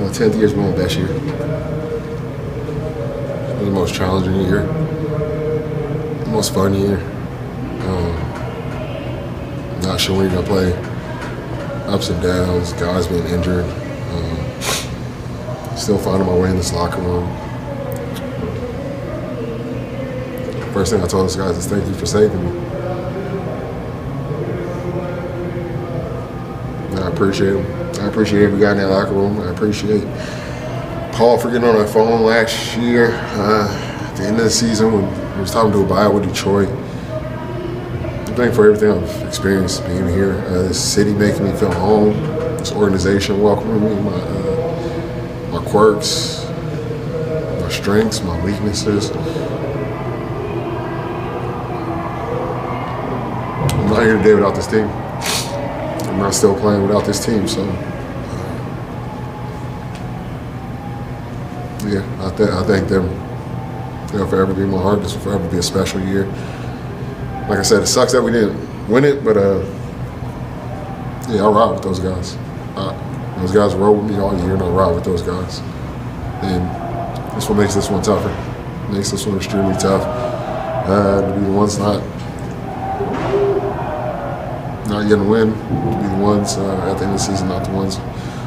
My 10th year's been my best year. It's been the most challenging year, the most fun year. Not sure when you're gonna play. Ups and downs, guys being injured. Still finding my way in this locker room. First thing I told those guys is thank you for saving me. And I appreciate them. I appreciate every guy in that locker room. I appreciate Paul for getting on that phone last year at the end of the season when it was time to do a buyout with Detroit. I'm thankful for everything I've experienced being here. This city making me feel home. This organization welcoming me, my quirks, my strengths, my weaknesses. I'm not here today without this team. I'm not still playing without this team, so yeah, I thank them. They'll forever be in my heart. This will forever be a special year. Like I said, it sucks that we didn't win it, but yeah, I ride with those guys. Those guys rode with me all year, and I ride with those guys. And that's what makes this one tougher. Makes this one extremely tough. To be the ones not getting a win, to be the ones at the end of the season, not the ones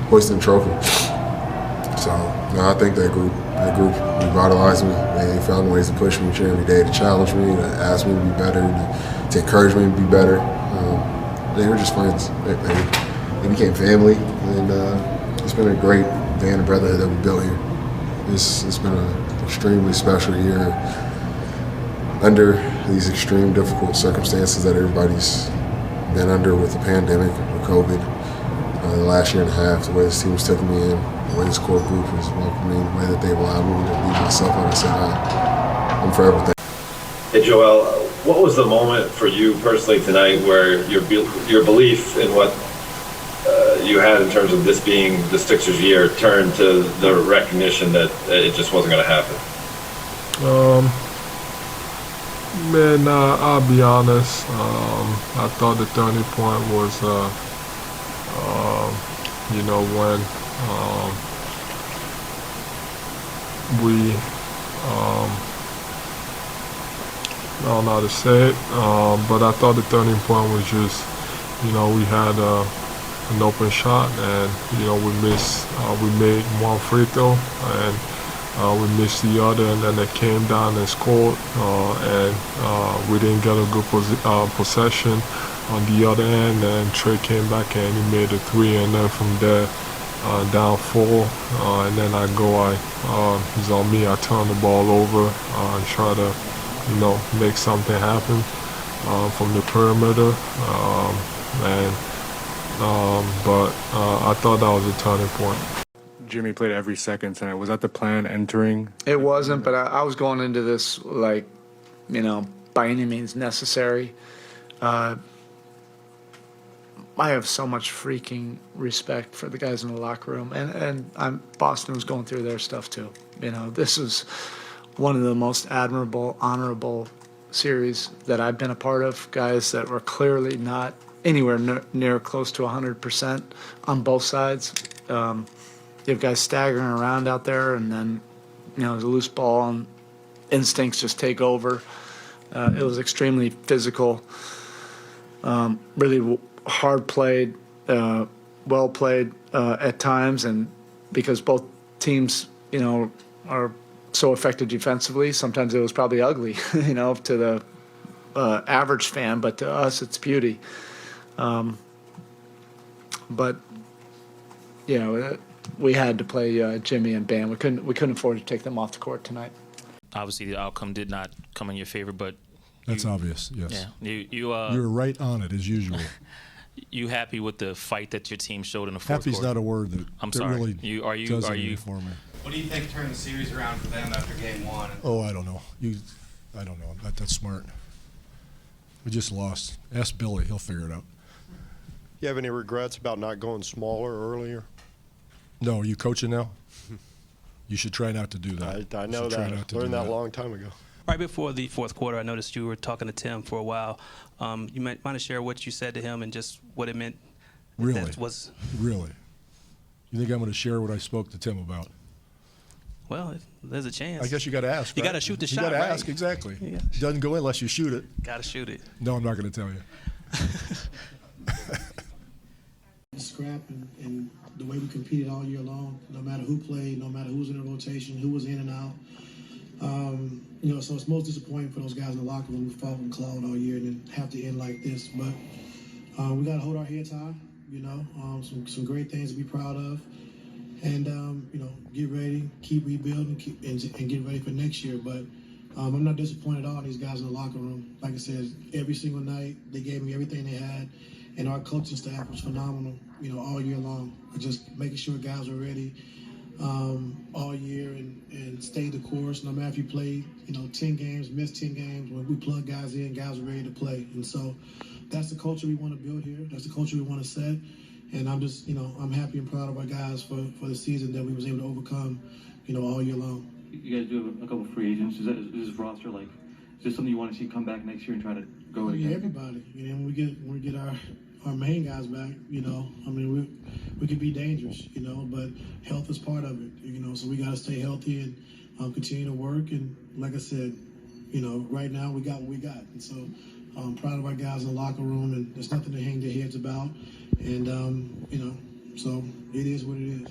hoisting the trophy. So I think that group revitalized me. They found ways to push me each and every day, to challenge me, to ask me to be better, to encourage me to be better. They were just friends. They became family, and it's been a great band of brotherhood that we built here. It's been an extremely special year under these extreme difficult circumstances that everybody's been under with the pandemic, with COVID. The last year and a half, the way this team was taking me in, the way this core group was welcoming me, the way that they've allowed me to be myself, like I said, I'm forever thankful. Hey Joel, what was the moment for you personally tonight where your belief in what you had in terms of this being the Sixers' year turned to the recognition that it just wasn't going to happen? Man, I'll be honest. I thought the turning point was, when we, I don't know how to say it, but I thought the turning point was just, we had an open shot, and we made one free throw, and we missed the other, and then they came down and scored, and we didn't get a good possession on the other end, and Trey came back and he made a three, and then from there down 4, and then it's on me. I turn the ball over and try to make something happen from the perimeter, but I thought that was a turning point. Jimmy played every second tonight. Was that the plan entering? It wasn't, but I was going into this by any means necessary. I have so much freaking respect for the guys in the locker room, and Boston was going through their stuff too. This is one of the most admirable, honorable series that I've been a part of. Guys that were clearly not anywhere near close to 100% on both sides. You have guys staggering around out there, and then the loose ball and instincts just take over. It was extremely physical, really hard played, well played at times, and because both teams are so effective defensively, sometimes it was probably ugly to the average fan, but to us it's beauty. But we had to play Jimmy and Bam. We couldn't afford to take them off the court tonight. Obviously, the outcome did not come in your favor, but that's obvious. Yes. Yeah. You were right on it as usual. You happy with the fight that your team showed in the fourth quarter? Happy's not a word that I'm sorry. Really are you for me. What do you think turned the series around for them after game 1? Oh, I don't know. I don't know. I'm not that smart. We just lost. Ask Billy. He'll figure it out. You have any regrets about not going smaller earlier? No. Are you coaching now? You should try not to do that. I know that. I learned that a long time ago. Right before the fourth quarter, I noticed you were talking to Tim for a while. You might want to share what you said to him and just what it meant. Really? Was really? You think I'm going to share what I spoke to Tim about? Well, there's a chance. I guess you got to ask. You right? got to shoot the you shot. You got to right? ask, exactly. Yeah. It doesn't go in unless you shoot it. Got to shoot it. No, I'm not going to tell you. Scrap and the way we competed all year long, no matter who played, no matter who was in the rotation, who was in and out. So it's most disappointing for those guys in the locker room who fought and clawed all year and then have to end like this. But we got to hold our heads high, some great things to be proud of. And, get ready, keep rebuilding, and get ready for next year. But I'm not disappointed at all in these guys in the locker room. Like I said, every single night, they gave me everything they had. And our coaching staff was phenomenal, all year long. Just making sure guys were ready all year and stayed the course. No matter if you played, 10 games, missed 10 games, when we plug guys in, guys are ready to play. And so that's the culture we want to build here. That's the culture we want to set. And I'm just, I'm happy and proud of our guys for the season that we was able to overcome, all year long. You guys do have a couple of free agents. Is this roster is this something you want to see come back next year and try to go again? Yeah, everybody. When we get our main guys back, we could be dangerous, but health is part of it, so we got to stay healthy and continue to work. And like I said, right now we got what we got. And so I'm proud of our guys in the locker room, and there's nothing to hang their heads about. And, so it is what it is.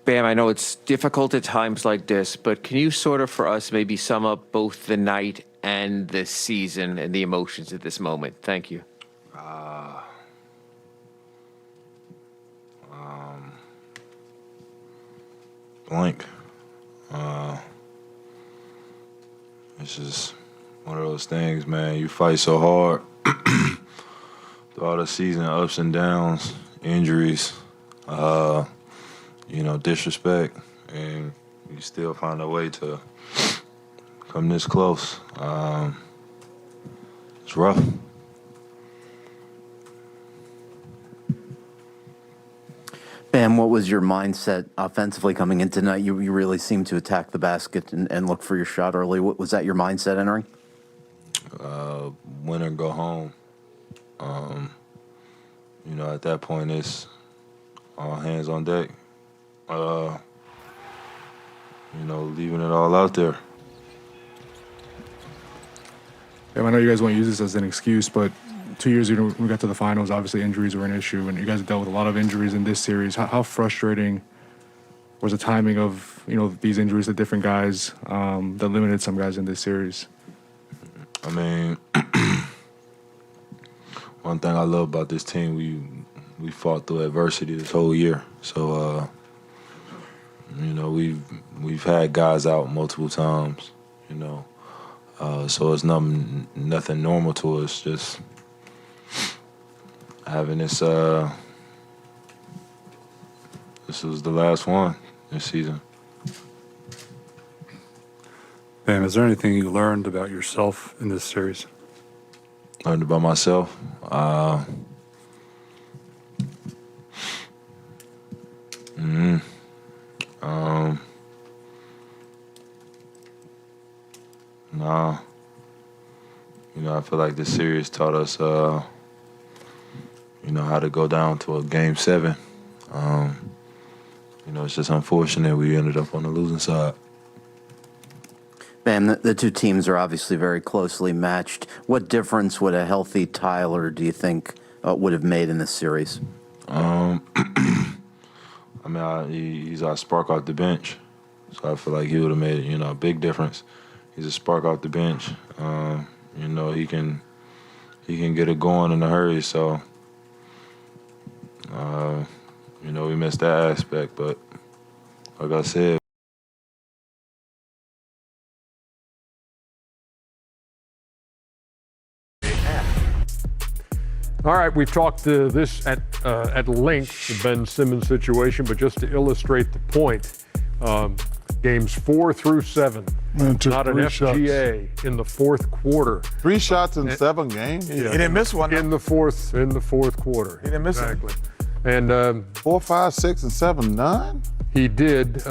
Bam, I know it's difficult at times like this, but can you sort of, for us, maybe sum up both the night and the season and the emotions at this moment? Thank you. Blank. It's just one of those things, man. You fight so hard throughout the season, ups and downs, injuries, disrespect, and you still find a way to come this close. It's rough. Bam, what was your mindset offensively coming in tonight? You really seemed to attack the basket and look for your shot early. What was that your mindset entering? Win or go home. At that point, it's all hands on deck. Leaving it all out there. I know you guys won't use this as an excuse, but 2 years ago when we got to the finals, obviously injuries were an issue, and you guys have dealt with a lot of injuries in this series. How frustrating was the timing of these injuries to different guys that limited some guys in this series? I mean, one thing I love about this team, we fought through adversity this whole year. So, we've had guys out multiple times, so it's nothing normal to us, just having this was the last one this season. Bam, is there anything you learned about yourself in this series? Learned about myself? Nah. I feel like this series taught us, how to go down to a game 7. It's just unfortunate we ended up on the losing side. Bam, the two teams are obviously very closely matched. What difference would a healthy Tyler, do you think, would have made in this series? He's our spark off the bench, so I feel like he would have made a big difference. He's a spark off the bench. He can get it going in a hurry. So, we missed that aspect, but like I said. All right, we've talked this at length, the Ben Simmons situation, but just to illustrate the point, games 4 through 7, not an FGA shots in the fourth quarter. 3 shots in 7 games. Yeah, He didn't miss one in the fourth quarter. He didn't miss it. Exactly. And 4, 5, 6, and 7, none. He did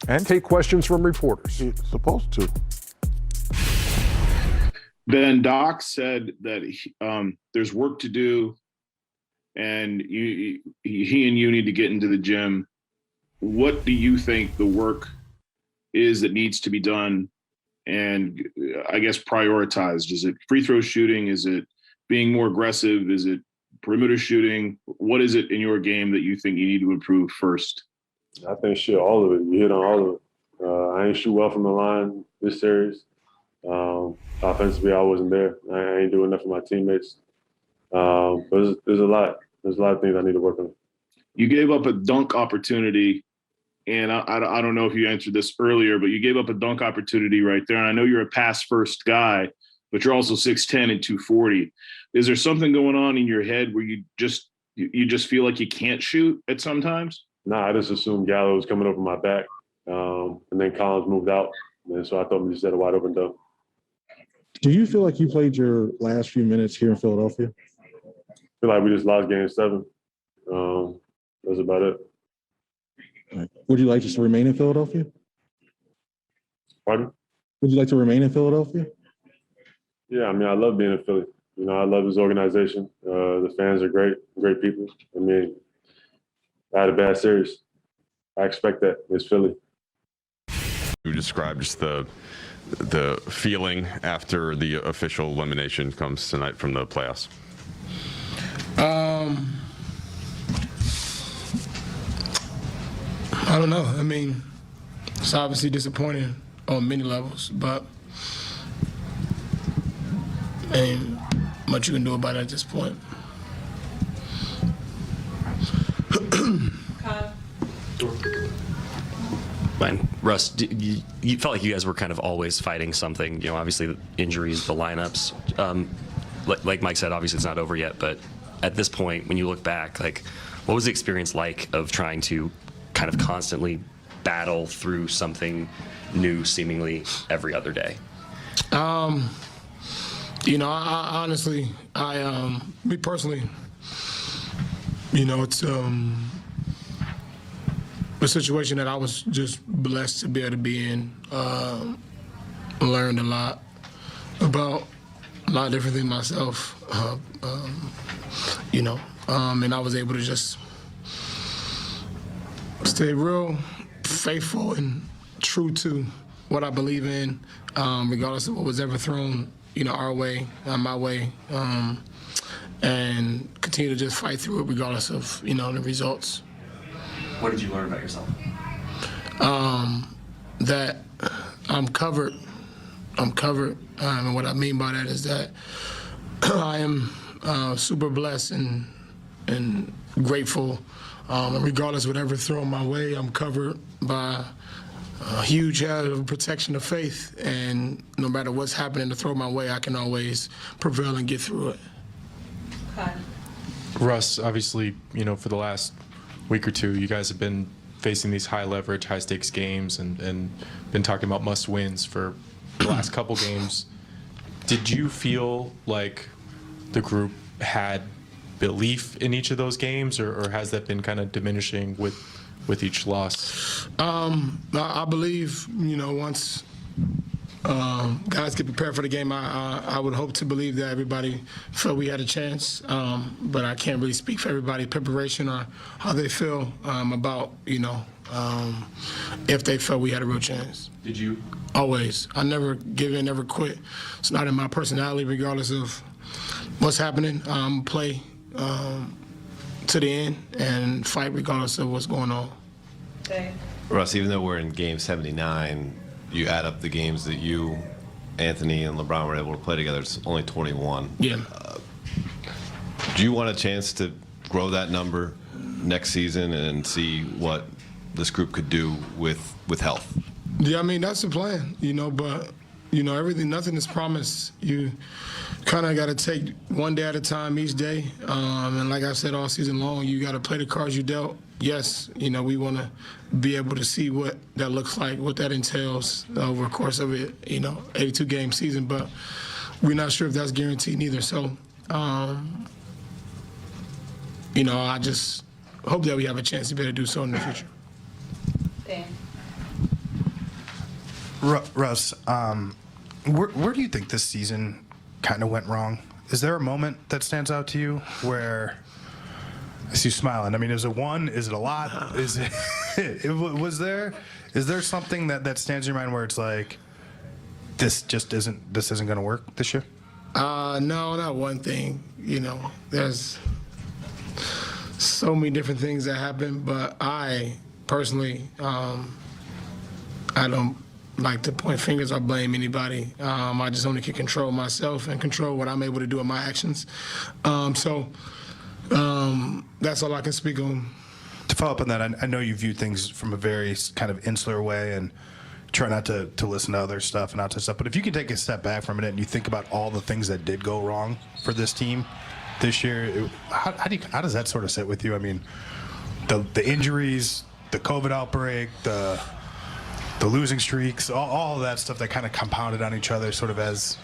and take questions from reporters. He's supposed to. Ben, Doc said that there's work to do, and he and you need to get into the gym. What do you think the work is that needs to be done, and I guess prioritized? Is it free throw shooting? Is it being more aggressive? Is it perimeter shooting? What is it in your game that you think you need to improve first? I think all of it. You hit on all of it. I ain't shoot well from the line this series. Offensively, I wasn't there. I ain't doing enough for my teammates. But there's a lot. There's a lot of things I need to work on. You gave up a dunk opportunity, and I don't know if you answered this earlier, but you gave up a dunk opportunity right there. And I know you're a pass-first guy, but you're also 6'10" and 240. Is there something going on in your head where you just feel like you can't shoot at some times? Nah, I just assumed Gallo was coming over my back, and then Collins moved out, and so I thought we just had a wide open dunk. Do you feel like you played your last few minutes here in Philadelphia? I feel like we just lost game 7. That's about it. Would you like just to remain in Philadelphia? Pardon? Would you like to remain in Philadelphia? Yeah, I mean, I love being in Philly. You know, I love his organization. The fans are great people. I mean, I had a bad series. I expect that. It's Philly. You described just the feeling after the official elimination comes tonight from the playoffs. I don't know. I mean, it's obviously disappointing on many levels, but ain't much you can do about it at this point. Fine. Russ, you felt like you guys were kind of always fighting something. You know, obviously the injuries, the lineups. Like Mike said, obviously it's not over yet, but at this point, when you look back, like, what was the experience like of trying to kind of constantly battle through something new seemingly every other day? You know, I honestly, me personally, you know, it's a situation that I was just blessed to be able to be in. Learned a lot about a lot of different things myself, you know, and I was able to just stay real faithful and true to what I believe in, regardless of what was ever thrown, you know, our way, my way, and continue to just fight through it regardless of, you know, the results. What did you learn about yourself? That I'm covered. And what I mean by that is that I am super blessed and grateful. And regardless of whatever thrown my way, I'm covered by a huge head of protection of faith. And no matter what's happening to throw my way, I can always prevail and get through it. Russ, obviously, you know, for the last week or two, you guys have been facing these high leverage, high stakes games and been talking about must wins for the last couple games. Did you feel like the group had belief in each of those games, or has that been kind of diminishing with each loss? I believe, you know, once guys get prepared for the game, I would hope to believe that everybody felt we had a chance, but I can't really speak for everybody's preparation or how they feel about, you know, if they felt we had a real chance. Did you? Always. I never give in, never quit. It's not in my personality, regardless of what's happening. Play to the end and fight regardless of what's going on. Russ, even though we're in game 79, you add up the games that you, Anthony, and LeBron were able to play together, it's only 21. Yeah. Do you want a chance to grow that number next season and see what this group could do with health? Yeah, I mean, that's the plan, you know, but, you know, nothing is promised. You kind of got to take one day at a time each day. And like I said, all season long, you got to play the cards you dealt. Yes, you know, we want to be able to see what that looks like, what that entails over the course of it, you know, 82-game season, but we're not sure if that's guaranteed neither. So, you know, I just hope that we have a chance to be able to do so in the future. Russ, where do you think this season kind of went wrong. Is there a moment that stands out to you where I see you smiling? I mean, is it one? Is it a lot? Is it? Is there something that stands in your mind where it's like, this isn't going to work this year? No, not one thing. You know, there's so many different things that happen, but I personally, I don't like to point fingers or blame anybody. I just only can control myself and control what I'm able to do with my actions. That's all I can speak on. To follow up on that, I know you view things from a very kind of insular way and try not to listen to other stuff and outside stuff. But if you can take a step back for a minute and you think about all the things that did go wrong for this team this year, how does that sort of sit with you? I mean, the injuries, the COVID outbreak, the losing streaks, all of that stuff that kind of compounded on each other sort of as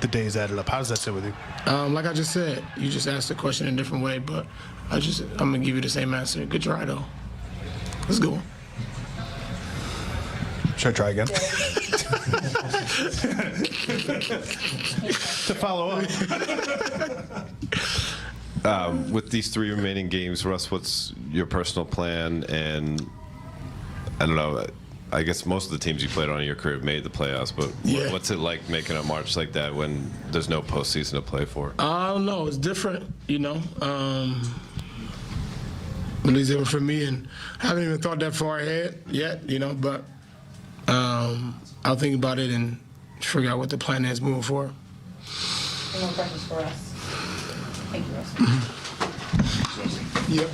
the days added up. How does that sit with you? Like I just said, you just asked the question in a different way, but I'm gonna give you the same answer. Good try though. Let's go. Should I try again? To follow up. With these 3 remaining games, Russ, what's your personal plan? And I don't know, I guess most of the teams you played on in your career have made the playoffs, but what's it like making a March like that when there's no postseason to play for? I don't know. It's different, you know. At least different for me, and I haven't even thought that far ahead yet, you know, but I'll think about it and figure out what the plan is moving forward. Any more questions for us? Thank you, Russ. Yep.